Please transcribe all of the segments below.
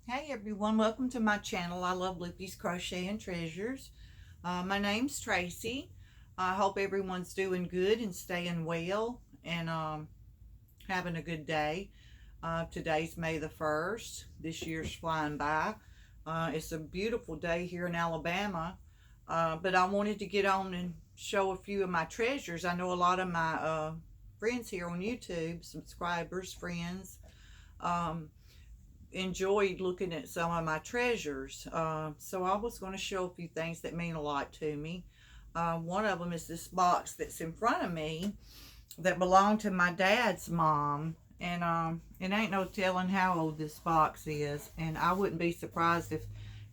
Hey everyone, welcome to my channel. I love Loopy's Crochet and Treasures. My name's Tracy. I hope everyone's doing good and staying well and having a good day. Today's May the 1st. This year's flying by. It's a beautiful day here in Alabama, but I wanted to get on and show a few of my treasures. I know a lot of my friends here on YouTube, subscribers, friends, um, enjoyed looking at some of my treasures. So I was going to show a few things that mean a lot to me. One of them is this box that's in front of me that belonged to my dad's mom. And it ain't no telling how old this box is. And I wouldn't be surprised if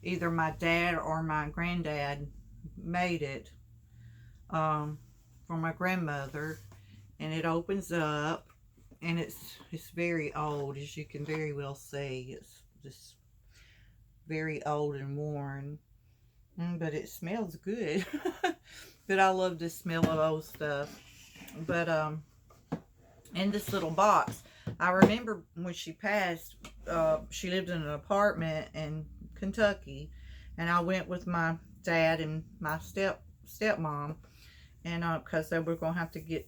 either my dad or my granddad made it for my grandmother. And it opens up and it's very old, as you can very well see. It's just very old and worn, but it smells good. But I love the smell of old stuff. But in this little box, I remember when she passed, she lived in an apartment in Kentucky, and I went with my dad and my stepmom, and because they were gonna have to get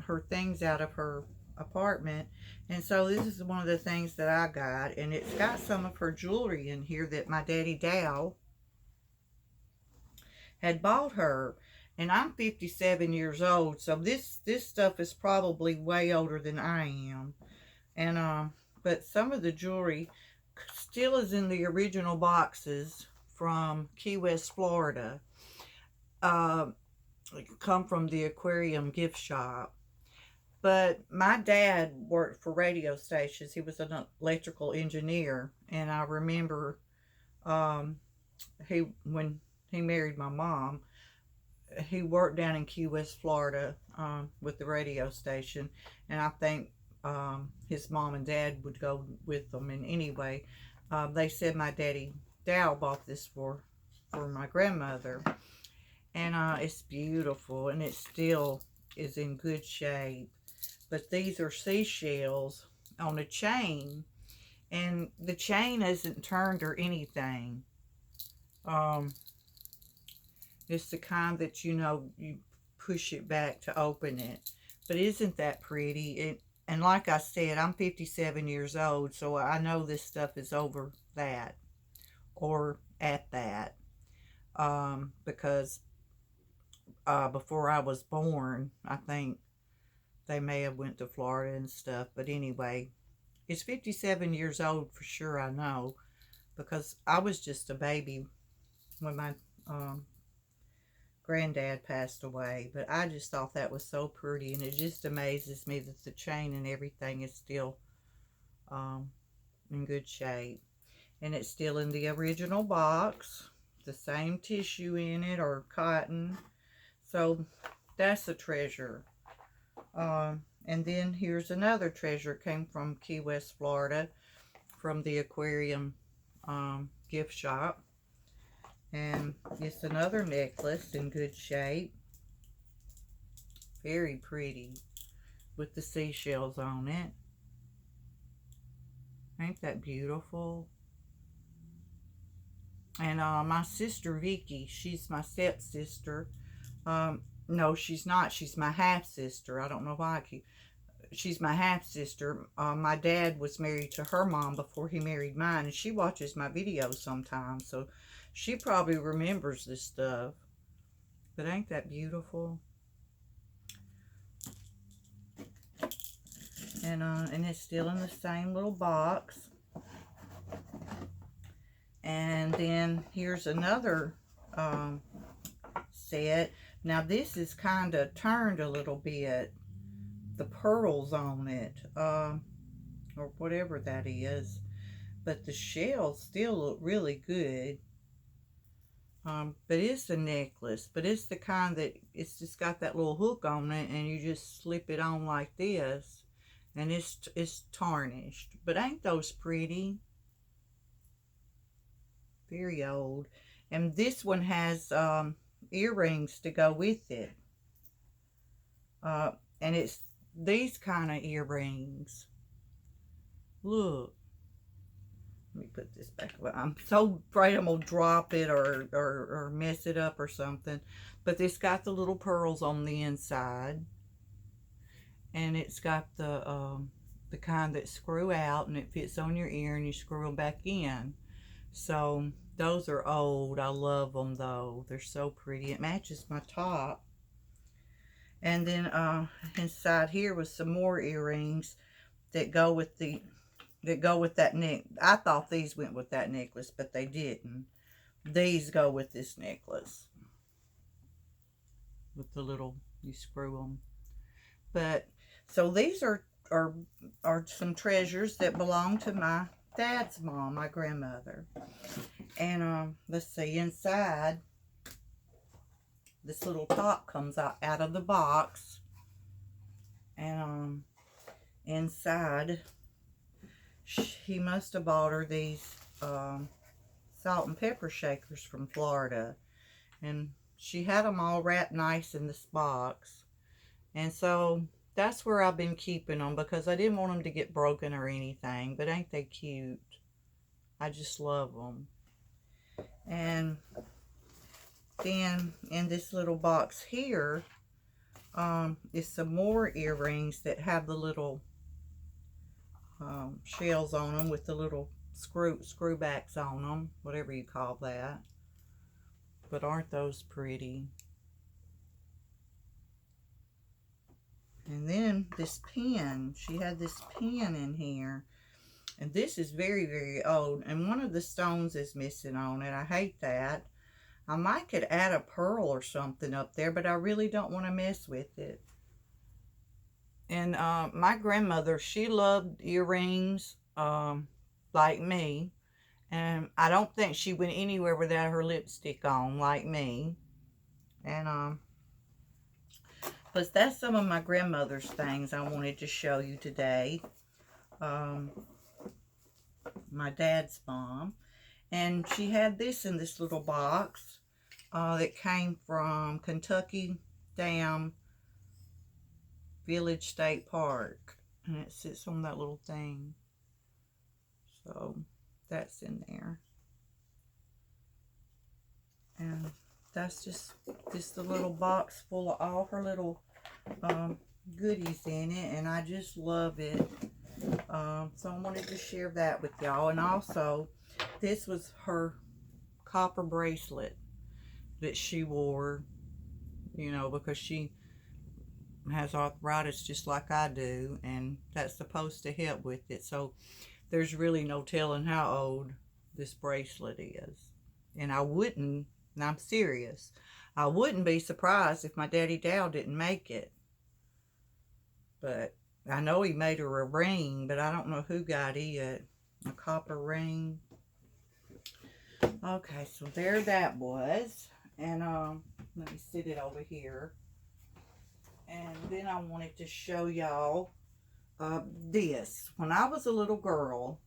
her things out of her apartment. And so this is one of the things that I got, and it's got some of her jewelry in here that my daddy Dow had bought her. And I'm 57 years old, so this stuff is probably way older than I am. And but some of the jewelry still is in the original boxes from Key West, Florida. uh come from the aquarium gift shop. But my dad worked for radio stations. He was an electrical engineer, and I remember um, when he married my mom, he worked down in Key West, Florida, with the radio station, and I think his mom and dad would go with them. And anyway, they said my daddy Dow bought this for my grandmother, and it's beautiful, and it still is in good shape. But these are seashells on a chain, and the chain isn't turned or anything. Um, it's the kind that, you push it back to open it. But isn't that pretty? And like I said, I'm 57 years old, so I know this stuff is over that or at that. Because before I was born, I think they may have went to Florida and stuff. But anyway, it's 57 years old for sure, I know, because I was just a baby when my um, granddad passed away. But I just thought that was so pretty, and it just amazes me that the chain and everything is still um, in good shape. And it's still in the original box, the same tissue in it or cotton. So that's a treasure. And then here's another treasure. Came from Key West, Florida, from the aquarium gift shop. And it's another necklace in good shape. Very pretty with the seashells on it. Ain't that beautiful? And my sister Vicky, she's my stepsister. No, she's not. She's my half sister. I don't know why I keep. She's my half sister. My dad was married to her mom before he married mine, and she watches my videos sometimes, so she probably remembers this stuff. But ain't that beautiful? And it's still in the same little box. And then here's another set. Now this is kind of turned a little bit. The pearls on it, or whatever that is. But the shells still look really good. But it's a necklace, but it's the kind that it's just got that little hook on it, and you just slip it on like this, and it's tarnished. But ain't those pretty? Very old. And this one has earrings to go with it. And it's these kind of earrings. Look, Let me put this back away. I'm so afraid I'm going to drop it or mess it up or something. But it's got the little pearls on the inside. And it's got the kind that screw out and it fits on your ear and you screw them back in. So those are old. I love them though. They're so pretty. It matches my top. And then inside here was some more earrings that go with that neck. I thought these went with that necklace, but they didn't. These go with this necklace. With the little, you screw them. But so these are some treasures that belong to my dad's mom, my grandmother. And let's see, inside, this little top comes out of the box. And inside, he must have bought her these salt and pepper shakers from Florida. And she had them all wrapped nice in this box. And so that's where I've been keeping them because I didn't want them to get broken or anything. But ain't they cute? I just love them. And then in this little box here is some more earrings that have the little shells on them with the little screw backs on them, whatever you call that. But aren't those pretty? And then this pin, she had this pin in here. And this is very, very old. And one of the stones is missing on it. I hate that. I might could add a pearl or something up there, but I really don't want to mess with it. And my grandmother, she loved earrings like me. And I don't think she went anywhere without her lipstick on like me. And but that's some of my grandmother's things I wanted to show you today. My dad's mom. And she had this in this little box that came from Kentucky Dam Village State Park. And it sits on that little thing. So that's in there. And that's just the little box full of all her little goodies in it. And I just love it. So I wanted to share that with y'all. And also, this was her copper bracelet that she wore, you know, because she has arthritis just like I do, and that's supposed to help with it. So there's really no telling how old this bracelet is. And I wouldn't, and I'm serious, I wouldn't be surprised if my daddy Dow didn't make it. But I know he made her a ring, but I don't know who got it. A copper ring. Okay, so there that was. And let me sit it over here. And then I wanted to show y'all this. When I was a little girl,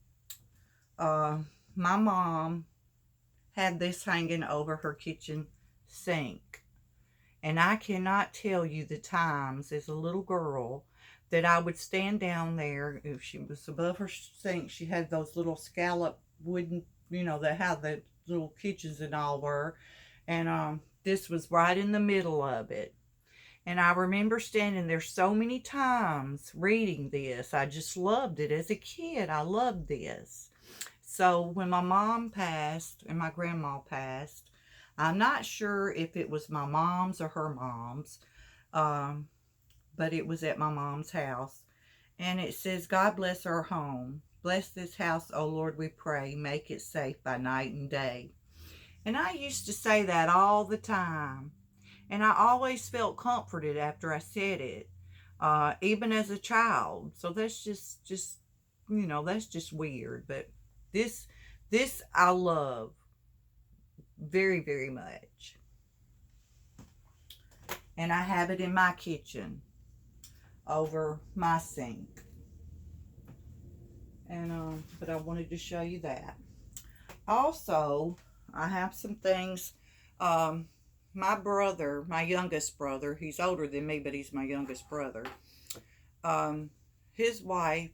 my mom had this hanging over her kitchen sink. And I cannot tell you the times as a little girl that I would stand down there. If she was above her sink, she had those little scallop wooden, you know, that how the little kitchens and all were. And this was right in the middle of it. And I remember standing there so many times reading this. I just loved it as a kid. I loved this. So when my mom passed and my grandma passed, I'm not sure if it was my mom's or her mom's, but it was at my mom's house. And it says, God bless our home. Bless this house, O Lord, we pray. Make it safe by night and day. And I used to say that all the time. And I always felt comforted after I said it, even as a child. So that's just you know, that's just weird. But this I love very, very much. And I have it in my kitchen over my sink. And but I wanted to show you that. Also, I have some things. My brother, my youngest brother, he's older than me, but he's my youngest brother. His wife,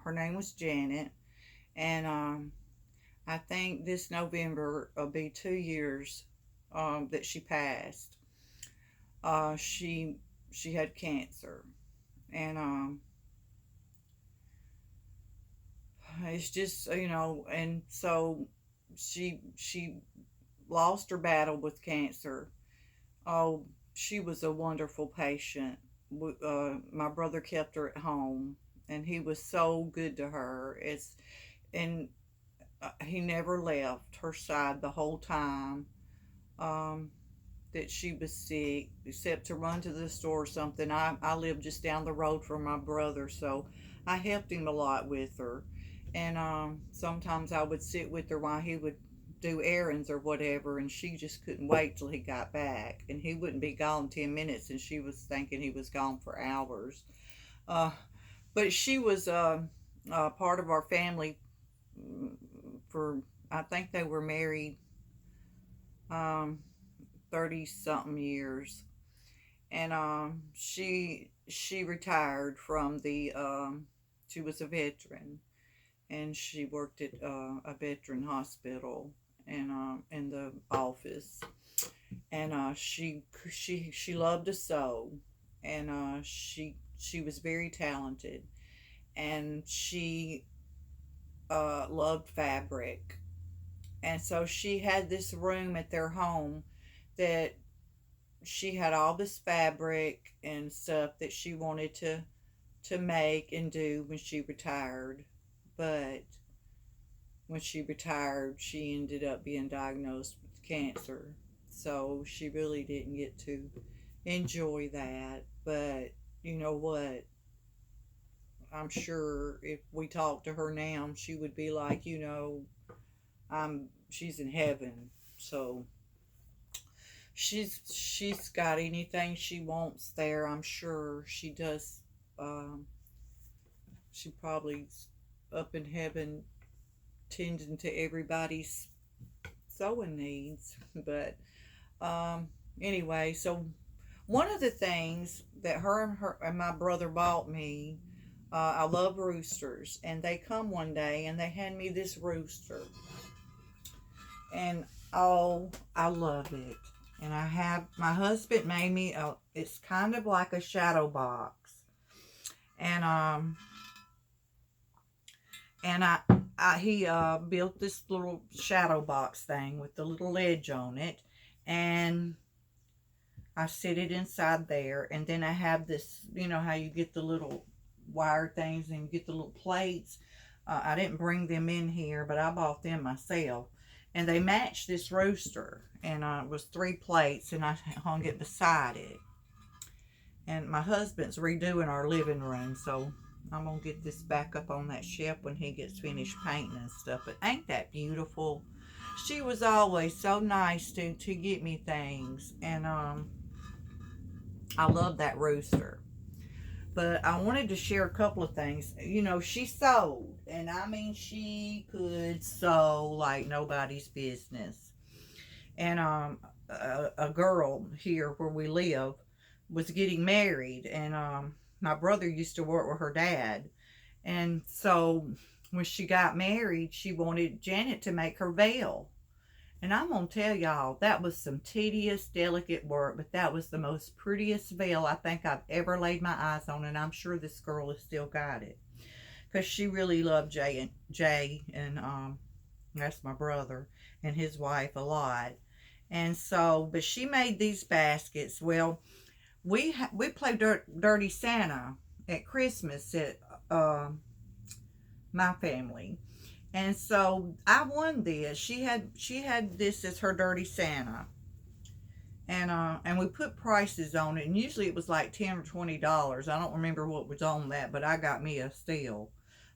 her name was Janet, and I think this November will be 2 years that she passed. Uh, she she had cancer, and it's just and so she lost her battle with cancer. Oh, she was a wonderful patient. My brother kept her at home, and he was so good to her. And he never left her side the whole time um, that she was sick, except to run to the store or something. I lived just down the road from my brother, so I helped him a lot with her. And sometimes I would sit with her while he would do errands or whatever, and she just couldn't wait till he got back. And he wouldn't be gone 10 minutes, and she was thinking he was gone for hours. Uh, but she was part of our family for, I think they were married um, 30 something years. And she retired from the she was a veteran, and she worked at a veteran hospital and in the office. And she loved to sew, and she was very talented, and she loved fabric. And so she had this room at their home that she had all this fabric and stuff that she wanted to make and do when she retired. But when she retired, she ended up being diagnosed with cancer. So she really didn't get to enjoy that. But you know what? I'm sure if we talked to her now, she would be like, she's in heaven. So she's got anything she wants there. I'm sure she does. Um, she probably's up in heaven tending to everybody's sewing needs. But um, anyway, so one of the things that her and my brother bought me, I love roosters, and they come one day and they hand me this rooster, and oh, I love it. And I have my husband made me a. It's kind of like a shadow box, and he built this little shadow box thing with the little ledge on it, and I sit it inside there, and then I have this. You know how you get the little wire things and you get the little plates. I didn't bring them in here, but I bought them myself, and they match this rooster. And it was 3 plates, and I hung it beside it. And my husband's redoing our living room, so I'm gonna get this back up on that shelf when he gets finished painting and stuff. But ain't that beautiful? She was always so nice to get me things, and I love that rooster. But I wanted to share a couple of things. She sewed, and I mean, she could sew like nobody's business. And a girl here where we live was getting married, and my brother used to work with her dad. And so when she got married, she wanted Janet to make her veil. And I'm going to tell y'all, that was some tedious, delicate work, but that was the most prettiest veil I think I've ever laid my eyes on, and I'm sure this girl has still got it. Because she really loved Jay, and that's my brother, and his wife a lot. And so, but she made these baskets. Well, we played Dirty Santa at Christmas at my family. And so I won this. She had this as her Dirty Santa, and we put prices on it. And usually it was like $10 or $20. I don't remember what was on that, but I got me a steal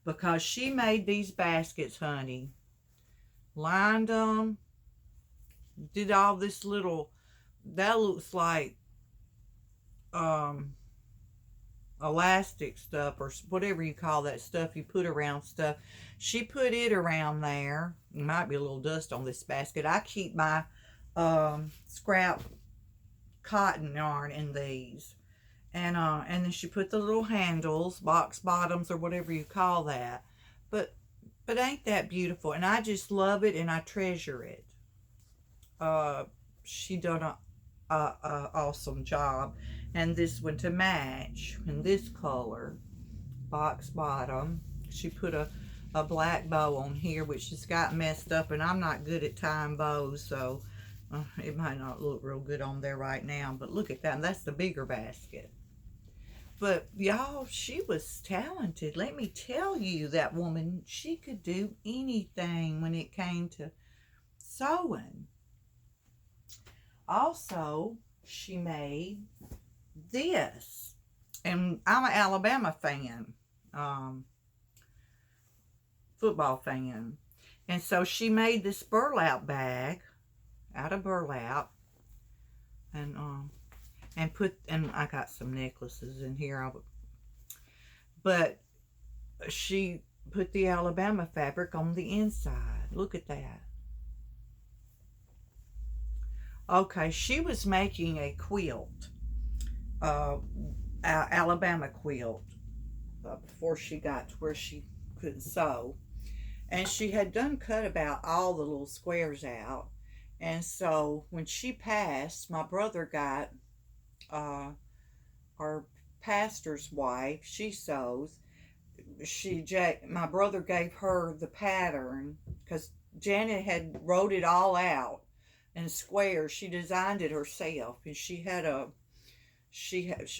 because she made these baskets, honey. Lined them, did all this little. That looks like elastic stuff or whatever you call that stuff you put around stuff. She put it around there. There might be a little dust on this basket. I keep my scrap cotton yarn in these, and then she put the little handles, box bottoms, or whatever you call that. But But ain't that beautiful? And I just love it and I treasure it. Uh, she done a awesome job. And this one to match in this color, box bottom. She put a black bow on here, which just got messed up, and I'm not good at tying bows, so it might not look real good on there right now. But look at that, and that's the bigger basket. But y'all, she was talented. Let me tell you, that woman, she could do anything when it came to sewing. Also, she made this, and I'm an Alabama fan, football fan, and so she made this burlap bag out of burlap, and I got some necklaces in here, but she put the Alabama fabric on the inside. Look at that. Okay, she was making a quilt, Alabama quilt, before she got to where she couldn't sew. And she had done cut about all the little squares out. And so when she passed, my brother got, our pastor's wife, she sews. My brother gave her the pattern because Janet had wrote it all out in squares. She designed it herself, and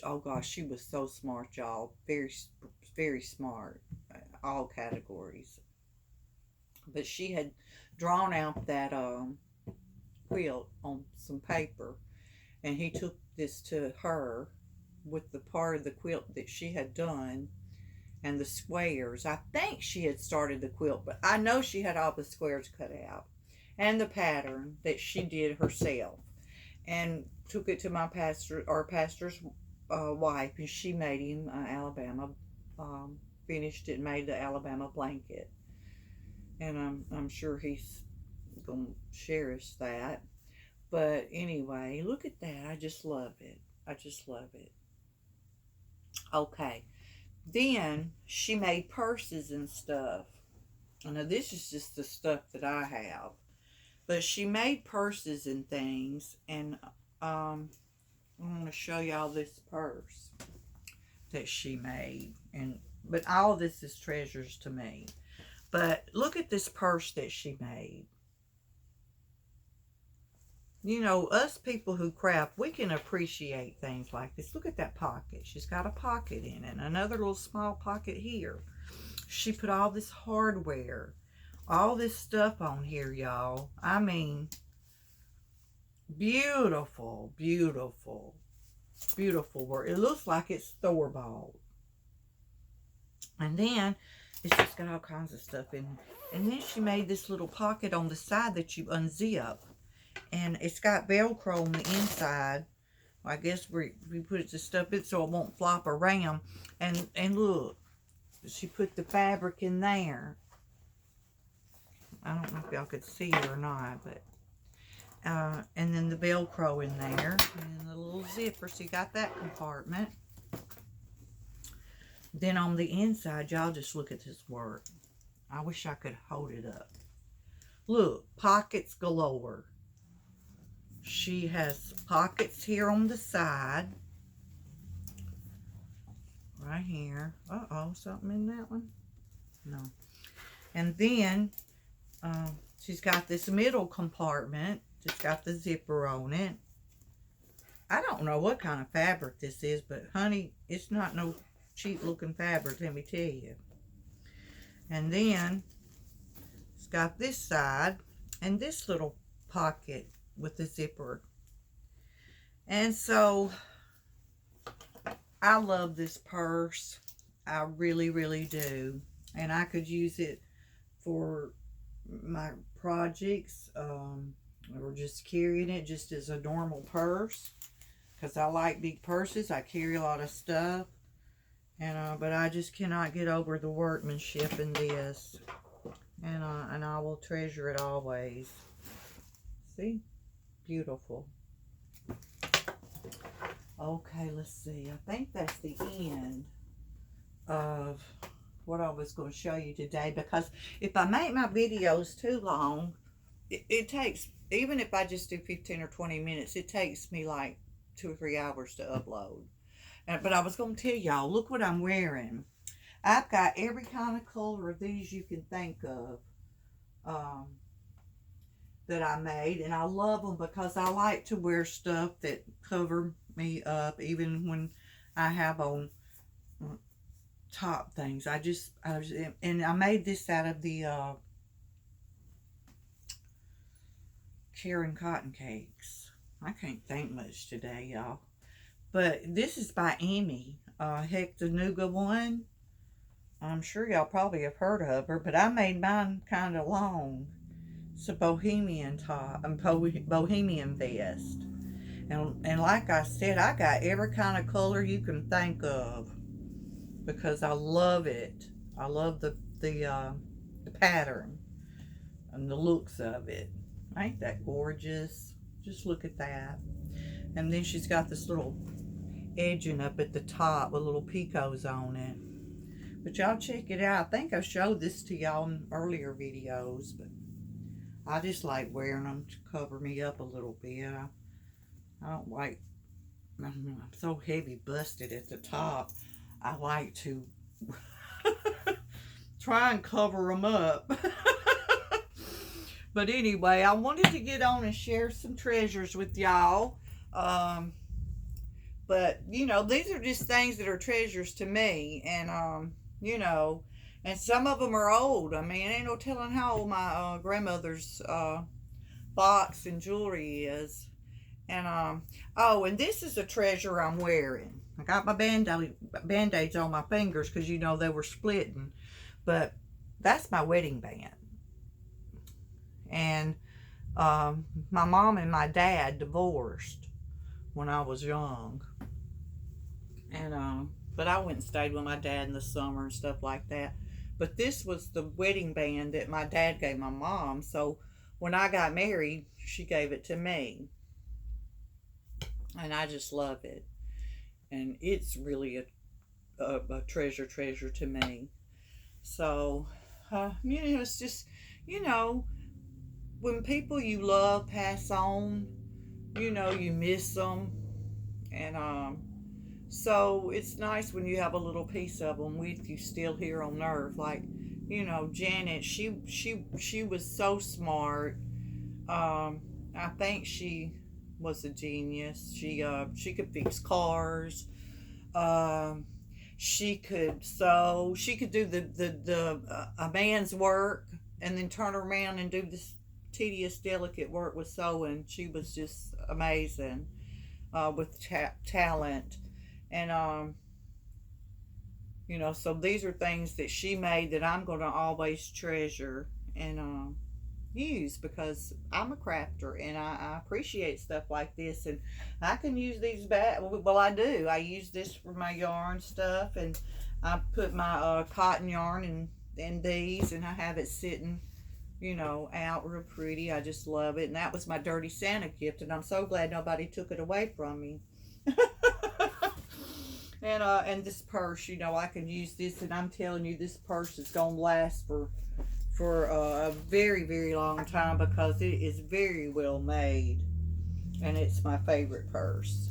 oh gosh, she was so smart, y'all. Very, very smart, all categories. But she had drawn out that quilt on some paper, and he took this to her with the part of the quilt that she had done and the squares. I think she had started the quilt, but I know she had all the squares cut out and the pattern that she did herself, and took it to our pastor's wife, and she made him Alabama, finished it and made the Alabama blanket. And I'm sure he's gonna cherish that. But anyway, look at that. I just love it. I just love it. Okay. Then she made purses and stuff. Now this is just the stuff that I have. But she made purses and things, and I'm going to show y'all this purse that she made. But all of this is treasures to me. But look at this purse that she made. You know, us people who craft, we can appreciate things like this. Look at that pocket. She's got a pocket in it. Another little small pocket here. She put all this hardware, all this stuff on here, y'all. I mean, beautiful, beautiful, beautiful work. It looks like it's store-bought. And then it's just got all kinds of stuff in it. And then she made this little pocket on the side that you unzip. And it's got Velcro on the inside. I guess we put the stuff in so it won't flop around. And look, she put the fabric in there. I don't know if y'all could see it or not, but and then the Velcro in there, and the little zipper. So you got that compartment. Then on the inside, y'all just look at this work. I wish I could hold it up. Look, pockets galore. She has pockets here on the side. Right here. Uh-oh, something in that one? No. And then she's got this middle compartment. It's got the zipper on it. I don't know what kind of fabric this is, but honey, it's not no cheap looking fabric, let me tell you. And then it's got this side and this little pocket with the zipper. And so I love this purse. I really, really do. And I could use it for my projects, or just carrying it just as a normal purse, because I like big purses. I carry a lot of stuff, and but I just cannot get over the workmanship in this, and I will treasure it always. See, beautiful. Okay, let's see. I think that's the end of what I was going to show you today, because if I make my videos too long, it takes, even if I just do 15 or 20 minutes, it takes me like 2 or 3 hours to upload. But I was going to tell y'all, look what I'm wearing. I've got every kind of color of these you can think of that I made. And I love them because I like to wear stuff that cover me up, even when I have on top things. And I made this out of the Caron Cotton Cakes. I can't think much today, y'all. But this is by Amy. Heck, the Nougat one. I'm sure y'all probably have heard of her, but I made mine kind of long. It's a bohemian top, and bohemian vest. And like I said, I got every kind of color you can think of because I love it. I love the pattern and the looks of it. Ain't that gorgeous? Just look at that. And then she's got this little edging up at the top with little picots on it. But y'all check it out. I think I showed this to y'all in earlier videos, but I just like wearing them to cover me up a little bit. I don't like, I'm so heavy busted at the top. I like to try and cover them up. But anyway, I wanted to get on and share some treasures with y'all. But, you know, these are just things that are treasures to me. And, you know, and some of them are old. I mean, ain't no telling how old my grandmother's box and jewelry is. And, oh, and this is a treasure I'm wearing. I got my band-aids on my fingers because, you know, they were splitting. But that's my wedding band. And my mom and my dad divorced when I was young. And, but I went and stayed with my dad in the summer and stuff like that. But this was the wedding band that my dad gave my mom. So when I got married, she gave it to me. And I just love it. And it's really a treasure to me. So, you know, it's just, you know, when people you love pass on, you know, you miss them. And so it's nice when you have a little piece of them with you still here on earth. Like, you know, Janet, she was so smart. I think she was a genius. She could fix cars. She could sew. She could do a man's work and then turn around and do this tedious, delicate work with sewing. She was just amazing with talent. And you know, so these are things that she made that I'm going to always treasure and use, because I'm a crafter and I appreciate stuff like this, and I can use these back. Well, I do. I use this for my yarn stuff, and I put my cotton yarn in these, and I have it sitting, you know, out real pretty. I just love it. And that was my Dirty Santa gift, and I'm so glad nobody took it away from me. And this purse, you know, I can use this, and I'm telling you, this purse is gonna last for a very, very long time, because it is very well made, and it's my favorite purse.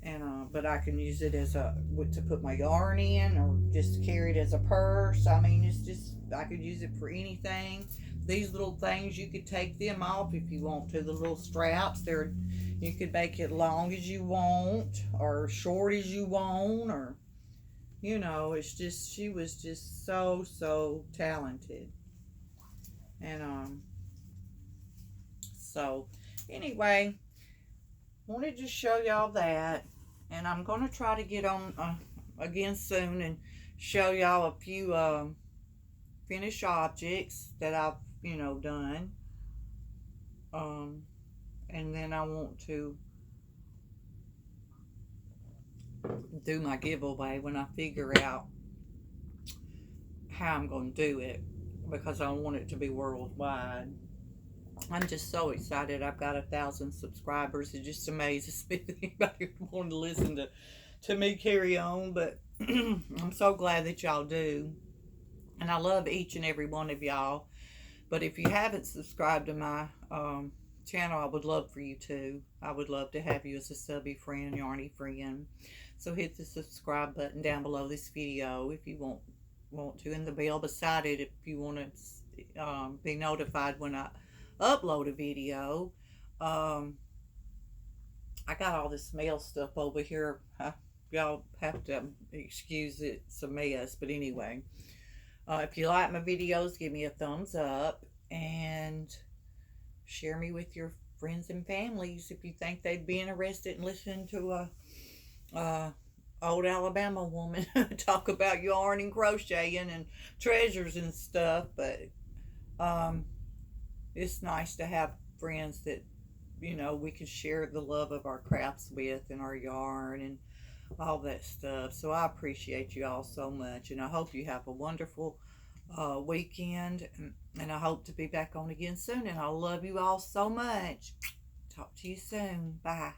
And but I can use it as to put my yarn in, or just carry it as a purse. I mean, it's just, I could use it for anything. These little things, you could take them off if you want to. The little straps, you could make it long as you want, or short as you want, or, you know, it's just, she was just so talented. And so anyway, wanted to show y'all that, and I'm gonna try to get on again soon and show y'all a few finished objects that I've, you know, done. And then I want to do my giveaway when I figure out how I'm going to do it, because I want it to be worldwide. I'm just so excited. I've got 1,000 subscribers. It just amazes me that anybody would want to listen to me carry on. But I'm so glad that y'all do. And I love each and every one of y'all. But if you haven't subscribed to my channel, I would love for you to. I would love to have you as a subby friend, yarny friend. So hit the subscribe button down below this video if you want to, and the bell beside it if you want to be notified when I upload a video. I got all this mail stuff over here. Y'all have to excuse it, it's a mess, but anyway. If you like my videos, give me a thumbs up and share me with your friends and families if you think they'd be interested in listening to a old Alabama woman talk about yarn and crocheting and treasures and stuff. But it's nice to have friends that we can share the love of our crafts with and our yarn and all that stuff. So I appreciate you all so much, and I hope you have a wonderful weekend, and I hope to be back on again soon, and I love you all so much. Talk to you soon. Bye.